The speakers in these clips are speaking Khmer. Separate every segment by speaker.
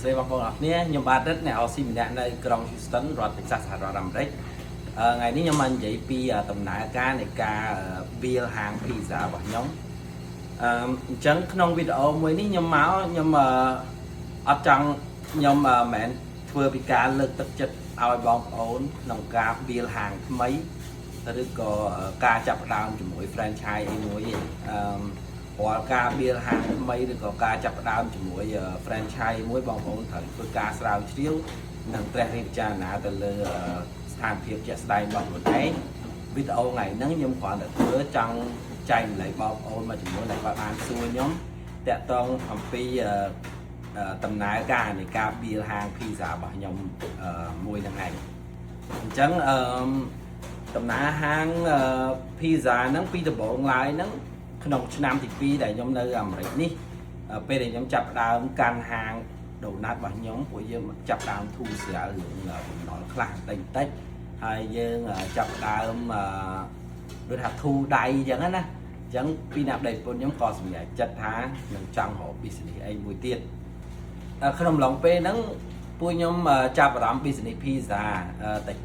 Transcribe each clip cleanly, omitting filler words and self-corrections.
Speaker 1: ស្រីបងប្អូនអរគ្នាខ្ញុំបាទរិទ្ធអ្នកអស៊ីម្នាក់នៅក្រុង Houston រដ្ឋ Texas សហរដ្ឋអាមេរិកថ្ងៃនេះខ្ញុំមកនិយាយពីដំណើរការនៃការ build ហាង pizza របស់ខ្ញុំអញ្ចឹងក្នុងវីដេអូមួយនេះខ្ញុំអត់ចង់ខ្ញុំមិនមែនធ្វើពីការលើកទឹកចិត្តឲ្យបងប្អូនក្នុងការ build ហាងថ្មីឬក៏ការចាប់ផ្ដើមជាមួយ franchise អីមួយទេរាល់ការ build ហាងថ្មីឬក៏ការចាប់ផ្ដើមជាមួយ franchise មួយបងប្អូនត្រូវធ្វើការស្រាវជ្រាវនិងត្រិះរិះពិចារណាទៅលើស្ថានភាពជាក់ស្ដែងរបស់ខ្លួនឯងវីដេអូថ្ងៃហ្នឹងខ្ញុំគ្រាន់តែធ្វើចង់ចែកម្លែកបងប្អូនមួយចំនួនដែលគាត់បានសួរខ្ញុំតាក់ទងអំពីដំណើរការនៃការ build ហាង pizza របស់ខ្ញុំមួយហ្នឹងឯងអញ្ចឹងដំណើរហាង pizza ហ្នឹងពីដំបូងឡើយហ្នឹងក្នុងឆ្នាំទី2ដែលខ្ញុំនៅអាមេរិកនេះពេលដែលខ្ញុំចាប់ផ្ដើមកាន់ហាងដូណាត់របស់ខ្ញុំពួកយើងចាប់ផ្ដើមធូរស្រាលរឿងបំណុលខ្លះតិចហើយយើងចាប់ផ្ដើមដូចថាធូរដៃអញ្ចឹងណាអញ្ចឹងពីអ្នកដៃប្រពន្ធខ្ញុំក៏សម្រេចចិត្តថានឹងចង់រក business អីមួយទៀតក្នុងឡុងពេលហ្នឹងពួកខ្ញុំចាប់អារម្មណ៍ business pizza តិច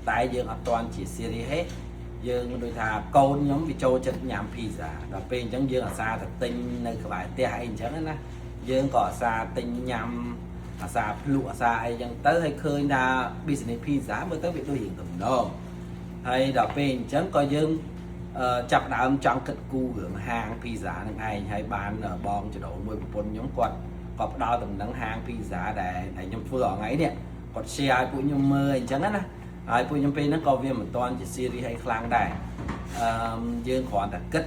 Speaker 1: តែយើងអត់ទាន់ជា serious ទេយើងដូចថាកូនខ្ញុំវាចូលចិត្តញ៉ាំ pizza ដល់ពេលអញ្ចឹងយើងអាសាទៅទិញនៅក្បែរផ្ទះអីអញ្ចឹងណាយើងក៏អាសាទិញញ៉ាំអាសាភ្លក់អាសាអីអញ្ចឹងទៅហើយឃើញថា business pizza មើលទៅវាដូចរៀងទំនងហើយដល់ពេលអញ្ចឹងក៏យើងចាប់ដើមចង់គិតគូររឿងហាង pizza នឹងឯងហើយបានបងចដូនមួយប្រពន្ធខ្ញុំគាត់ផ្ដល់ដំណឹងហាង pizza ដែលខ្ញុំធ្វើរាល់ថ្ងៃនេះគាត់ share ឲ្យពួកខ្ញុំមើលអញ្ចឹងណាហើយពួកខ្ញុំពេលហ្នឹងក៏វាមិនទាន់ជា series ឲ្យខ្លាំងដែរយើងគ្រាន់តែគិត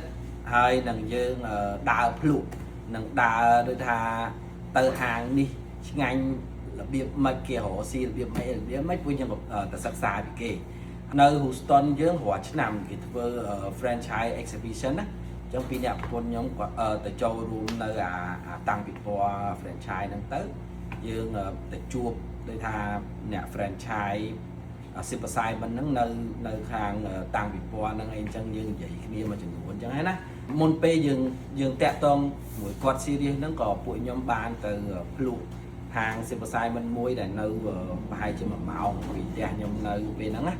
Speaker 1: ហើយនឹងយើងដើរភ្លក់នឹងដើរដូចថាទៅហាងនេះឆ្ងាញ់របៀបម៉េចគេរកស៊ីរបៀបម៉េចពួកខ្ញុំទៅសិក្សាពីគេនៅ Houston យើងរាល់ឆ្នាំគេធ្វើ franchise exhibition ណាអញ្ចឹងពីអ្នកប្រពន្ធខ្ញុំគាត់ទៅចូលរួមនៅតាំងពិព័រណ៍ franchise ហ្នឹងទៅយើងទៅជួបដូចថាអ្នក franchise 10% មិនហ្នឹងនៅខាងតាំងពិព័រណ៍ហ្នឹងអីអញ្ចឹងយើងនិយាយគ្នាមួយចំនួនអញ្ចឹងណាមុនពេលយើងតាក់ទងមួយគាត់ series ហ្នឹងក៏ពួកខ្ញុំបានទៅភ្លក់ហាង 10% មិនមួយដែលនៅប្រហែលជា1ម៉ោងពីផ្ទះខ្ញុំនៅពេលហ្នឹងណា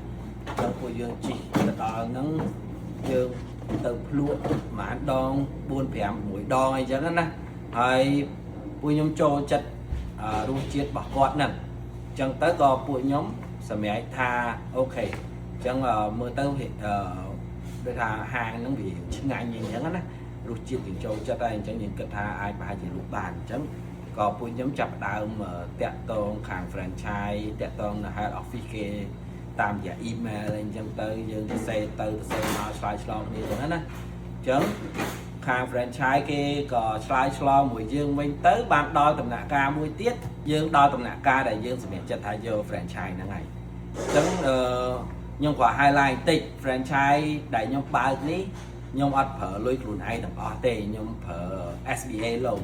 Speaker 1: ដល់ពួកយើងជិះទៅដល់ហ្នឹងយើងទៅភ្លក់ប្រហែលដង4 5 6ដងអីចឹងណាហើយពួកខ្ញុំចូលចិត្តរសជាតិរបស់គាត់ហ្នឹងអញ្ចឹងទៅក៏ពួកខ្ញុំសម្រេចថាអូខេអញ្ចឹងមើលទៅដូចថាហាងហ្នឹងវាឆ្ងាញ់អញ្ចឹងណារសជាតិយើងចូលចិត្តហើយអញ្ចឹងយើងគិតថាអាចប្រហែលជាលក់បានអញ្ចឹងក៏ពួកខ្ញុំចាប់ផ្ដើមតាក់ទងខាង franchise តាក់ទងនៅ head office គេតាមរយៈ email អីអញ្ចឹងទៅយើងទៅសេមកឆ្លើយឆ្លងគ្នាអញ្ចឹងណាអញ្ចឹងខាង franchise គេក៏ឆ្លើយឆ្លងមួយយើងវិញទៅបានដល់ដំណាក់កាលមួយទៀតយើងដល់ដំណាក់កាលដែលយើងសម្រេចចិត្តថាយក franchise ហ្នឹងហើយអញ្ចឹងខ្ញុំក៏ highlight បន្តិច franchise ដែលខ្ញុំបើកនេះខ្ញុំអត់ប្រើលុយខ្លួនឯងទាំងអស់ទេខ្ញុំប្រើ SBA loan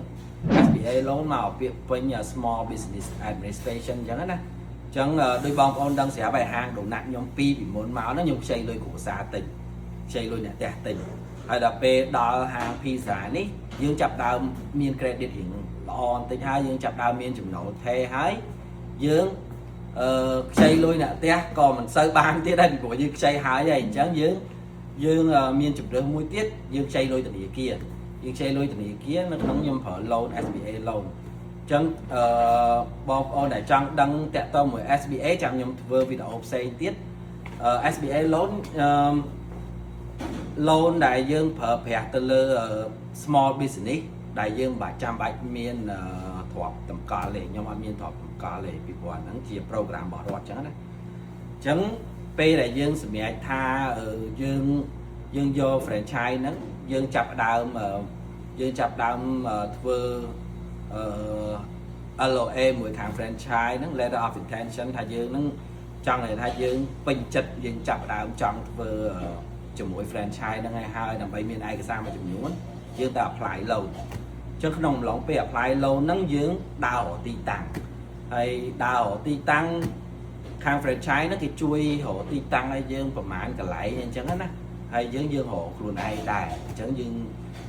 Speaker 1: មកពាក្យពេញ Small Business Administration អញ្ចឹងណាអញ្ចឹងដោយបងប្អូនដឹងស្រាប់ហើយហាងដូណាត់ខ្ញុំពីមុនមកហ្នឹងខ្ញុំខ្ចីលុយគ្រួសារតិចខ្ចីលុយអ្នកផ្ទះតិចហើយដល់ពេលដល់ហាង pizza នេះយើងចាប់ដើមមាន credit រៀងល្អបន្តិចហើយយើងចាប់ដើមមានចំណូលថេរហើយយើងខ្ចីលុយអ្នកផ្ទះក៏មិនសូវបានទៀតដែរពីព្រោះយើងខ្ចីហើយអញ្ចឹងយើងមានជំរឿនមួយទៀតយើងខ្ចីលុយធនាគារនៅក្នុងខ្ញុំប្រើ loan SBA loan អញ្ចឹងបងប្អូនដែលចង់ដឹងតាក់ទងមួយ SBA ចាំខ្ញុំធ្វើវីដេអូផ្សេងទៀតSBA loan ដែលយើងប្រើប្រាស់ទៅលើ small business ដែលយើងមិនចាំបាច់មានទ្រព្យតម្កល់ទេខ្ញុំអត់មានទ្រព្យតម្កល់ទេពីព្រោះហ្នឹងជា program របស់រដ្ឋអញ្ចឹងណាអញ្ចឹងពេលដែលយើងសម្រេចថាយើងយក franchise ហ្នឹងយើងចាប់ដើមធ្វើLOA មួយខាង franchise ហ្នឹង letter of intention ថាយើងហ្នឹងចង់ថាយើងពេញចិត្តយើងចាប់ដើមចង់ធ្វើជាមួយ franchise ហ្នឹងហើយដើម្បីមានឯកសារមួយចំនួនយើងទៅ apply loan អញ្ចឹងក្នុងអំឡុងពេល apply loan ហ្នឹងយើងដើររកទីតាំងហើយដើររកទីតាំងខាង franchise ហ្នឹងគេជួយរកទីតាំងឲ្យយើងប្រមាណកន្លែងអញ្ចឹងណាហើយយើងរកខ្លួនឯងដែរអញ្ចឹងយើង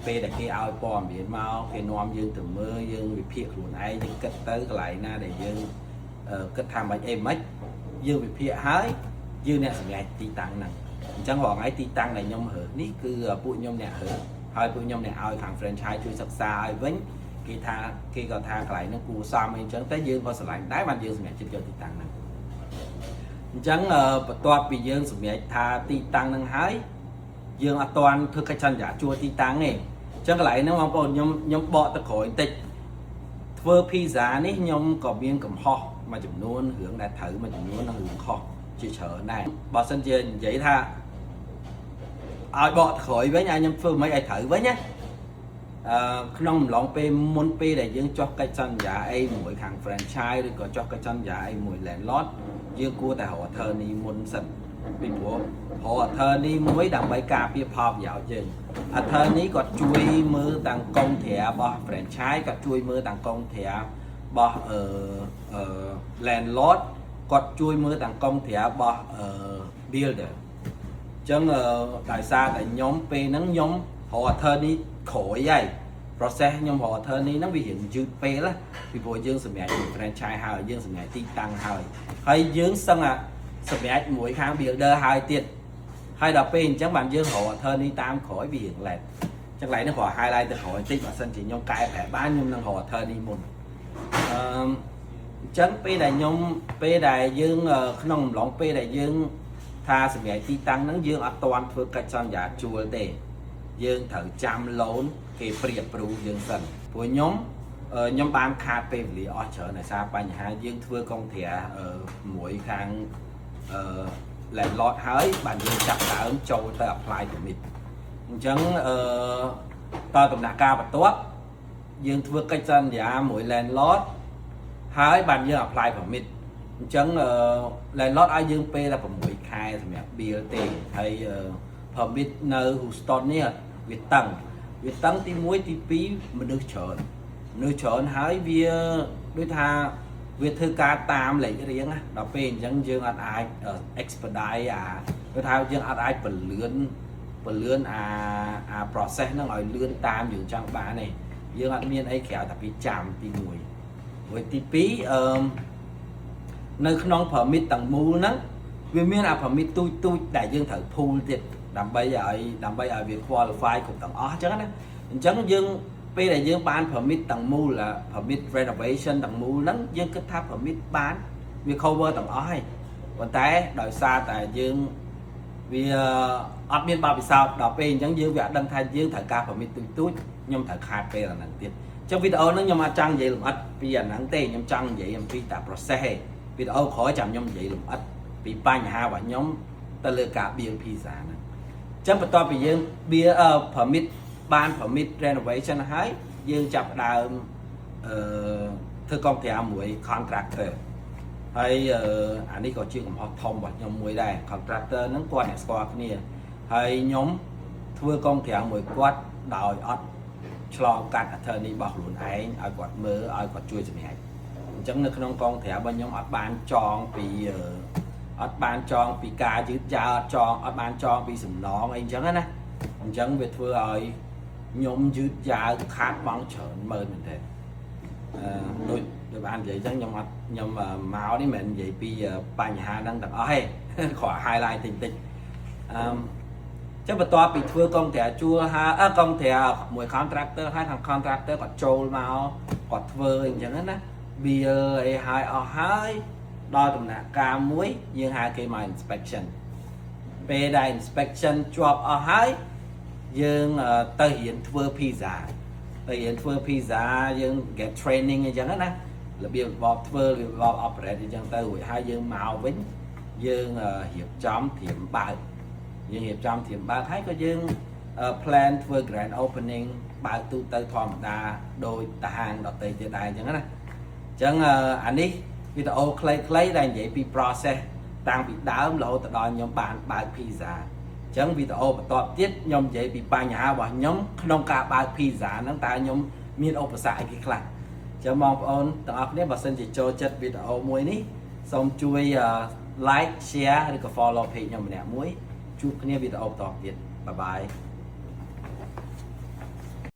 Speaker 1: ពេលដែលគេឲ្យព័ត៌មានមកគេនាំយើងទៅមើលយើងវិភាគខ្លួនឯងយើងគិតទៅកន្លែងណាដែលយើងគិតថាមិនអីមិនយើងវិភាគហើយយើងអ្នកសម្រេចទីតាំងហ្នឹងអញ្ចឹងរងថ្ងៃទីតាំងដែលខ្ញុំរើសនេះគឺពួកខ្ញុំអ្នករើសហើយពួកខ្ញុំអ្នកឲ្យខាង franchise ជួយសិក្សាឲ្យវិញគេថាគេក៏ថាកន្លែងហ្នឹងគួរសមអីអញ្ចឹងតែយើងក៏ស្រឡាញ់ដែរបានយើងសម្រេចចិត្តយកទីតាំងហ្នឹងអញ្ចឹងបន្ទាប់ពីយើងសម្រេចថាទីតាំងហ្នឹងហើយយើងអត់ទាន់ធ្វើកិច្ចសន្យាជួលទីតាំងទេអញ្ចឹងកន្លែងហ្នឹងបងប្អូនខ្ញុំបកទៅក្រោយបន្តិចធ្វើ pizza នេះខ្ញុំក៏មានកំហុសមួយចំនួនរឿងដែលត្រូវមួយចំនួននិងរឿងខុសជាច្រើនដែរបើសិនជានិយាយថាឲ្យបកទៅក្រោយវិញឲ្យខ្ញុំធ្វើមិនឲ្យត្រូវវិញណាក្នុងអំឡុងពេលមុនពេលដែលយើងចុះកិច្ចសន្យាអីមួយខាង franchise ឬក៏ចុះកិច្ចសន្យាអីមួយ landlord យើងគួរតែរក attorney មុនសិនពីព្រោះរក attorney មួយដើម្បីការពារផលប្រយោជន៍យើង attorney គាត់ជួយមើលទាំងកុងត្រារបស់ franchise គាត់ជួយមើលទាំងកុងត្រារបស់landlord គាត់ជួយមើលទាំងកុងត្រារបស់builder អញ្ចឹងដោយសារតែខ្ញុំពេលហ្នឹងខ្ញុំរក attorney ក្រោយហើយ process ខ្ញុំរក attorney ហ្នឹងវារៀងយឺតពេលណាពីព្រោះយើងសម្រាប់ franchise ហើយយើងសម្រាប់ទីតាំងហើយយើងសឹងសម្រាប់មួយខាង builder ហើយទៀតហើយដល់ពេលអញ្ចឹងបានយើងរក attorney តាមក្រោយវារៀងឡែតអញ្ចឹងឡែកនេះគ្រាន់ highlight ទៅក្រោយបន្តិចបើសិនជាខ្ញុំកែប្រែបានខ្ញុំនឹងរក attorney មុនអញ្ចឹងពេលដែលយើងក្នុងអំឡុងពេលដែលយើងថាសម្រាប់ទីតាំងហ្នឹងយើងអត់ទាន់ធ្វើកិច្ចសន្យាជួលទេយើងត្រូវចាំ loan គេព្រៀបព្រូយើងសិនព្រោះខ្ញុំបានខាតពេលវេលាអស់ច្រើនដោយសារបញ្ហាយើងធ្វើកុងត្រាមួយខាងlandlord ហើយបានយើងចាប់ដើមចូលទៅ apply permit អញ្ចឹងតដំណាក់កាលបន្ទាប់យើងធ្វើកិច្ចសន្យាមួយ landlord ហើយបានយើង apply permit អញ្ចឹងlandlord ឲ្យយើងពេលតែ6ខែសម្រាប់ bill ទេហើយpermit នៅ Houston នេះវាតឹងទី1ទី2មនុស្សច្រើនហើយវាដូចថាវាធ្វើការតាមលេខរៀងណាដល់ពេលអញ្ចឹងយើងអត់អាច expedite ដូចថាយើងអត់អាចពលឿនអា process ហ្នឹងឲ្យលឿនតាមយើងចង់បានទេយើងអត់មានអីក្រៅតែពីចាំទី1ហើយទី2នៅក្នុង permit ទាំងមូលហ្នឹងវាមានអា permit ទូចដែលយើងត្រូវ pull ទៀតដើម្បីឲ្យវា qualify គ្រប់ទាំងអស់អញ្ចឹងណាអញ្ចឹងយើងពេលដែលយើងបាន permit ទាំងមូល permit renovation ទាំងមូលហ្នឹងយើងគិតថា permit បានវា cover ទាំងអស់ហើយប៉ុន្តែដោយសារតែយើងវាអត់មានបទពិសោធន៍ដល់ពេលអញ្ចឹងយើងវាអត់ដឹងថាយើងត្រូវការ permit ទូចខ្ញុំត្រូវខាតពេលអាហ្នឹងទៀតអញ្ចឹងវីដេអូហ្នឹងខ្ញុំអត់ចង់និយាយលម្អិតពីអាហ្នឹងទេខ្ញុំចង់និយាយអំពីតែ process ឯងវីដេអូក្រោយចាំខ្ញុំនិយាយលម្អិតពីបញ្ហារបស់ខ្ញុំទៅលើការ build pizza ហ្នឹងអញ្ចឹងបន្ទាប់ពីយើង permit បាន permit renovation ហើយយើងចាប់ដើមធ្វើកុងត្រាមួយ contractor ហើយអានេះក៏ជាកំហុសធំរបស់ខ្ញុំមួយដែរ contractor ហ្នឹងគាត់អ្នកស្គាល់គ្នាហើយខ្ញុំធ្វើកុងត្រាមួយគាត់ដោយអត់ឆ្លងកាត់ attorney របស់ខ្លួនឯងឲ្យគាត់មើលឲ្យគាត់ជួយសម្រេចអញ្ចឹងនៅក្នុងកុងត្រារបស់ខ្ញុំអត់បានចងពីការយឺតយ៉ាវអត់បានចងពីសំណងអីអញ្ចឹងណាអញ្ចឹងវាធ្វើឲ្យខ្ញុំយឺតយ៉ាវខាតបង់ច្រើនមើលមែនទេដូចបាននិយាយអញ្ចឹងខ្ញុំមកនេះមិនមែននិយាយពីបញ្ហាហ្នឹងទាំងអស់ទេគ្រាន់ highlight តិចចឹងបន្ទាប់ពីធ្វើកុងត្រាជួលកុងត្រាមួយ contractor ហើយខាង contractor គាត់ចូលមកគាត់ធ្វើអញ្ចឹងណា bill អីហើយអស់ហើយដល់ដំណាក់កាលមួយយើងហៅគេមក inspection ពេលដែល inspection ជាប់អស់ហើយយើងទៅរៀនធ្វើ pizza យើង get training អញ្ចឹងណារបៀបរបបធ្វើរបៀបរបប operate អញ្ចឹងទៅរួចហើយយើងមកវិញយើងរៀបចំត្រៀមបើកហើយក៏យើង plan ធ្វើ grand opening បើកទូទៅធម្មតាដោយតាហាងដទៃទៀតដែរអញ្ចឹងណាអញ្ចឹងអានេះវីដេអូខ្លីៗដែលនិយាយពី process តាំងពីដើមរហូតដល់ខ្ញុំបានបើក pizza អញ្ចឹងវីដេអូបន្ទាប់ទៀតខ្ញុំនិយាយពីបញ្ហារបស់ខ្ញុំក្នុងការបើក pizza ហ្នឹងតើខ្ញុំមានឧបសគ្គអីគេខ្លះអញ្ចឹងបងប្អូនទាំងអស់គ្នាបើសិនជាចូលចិត្តវីដេអូមួយនេះសូមជួយ like share ឬក៏ follow page ខ្ញុំម្នាក់មួយជួបគ្នាវីដេអូបន្តទៀតបាយបាយ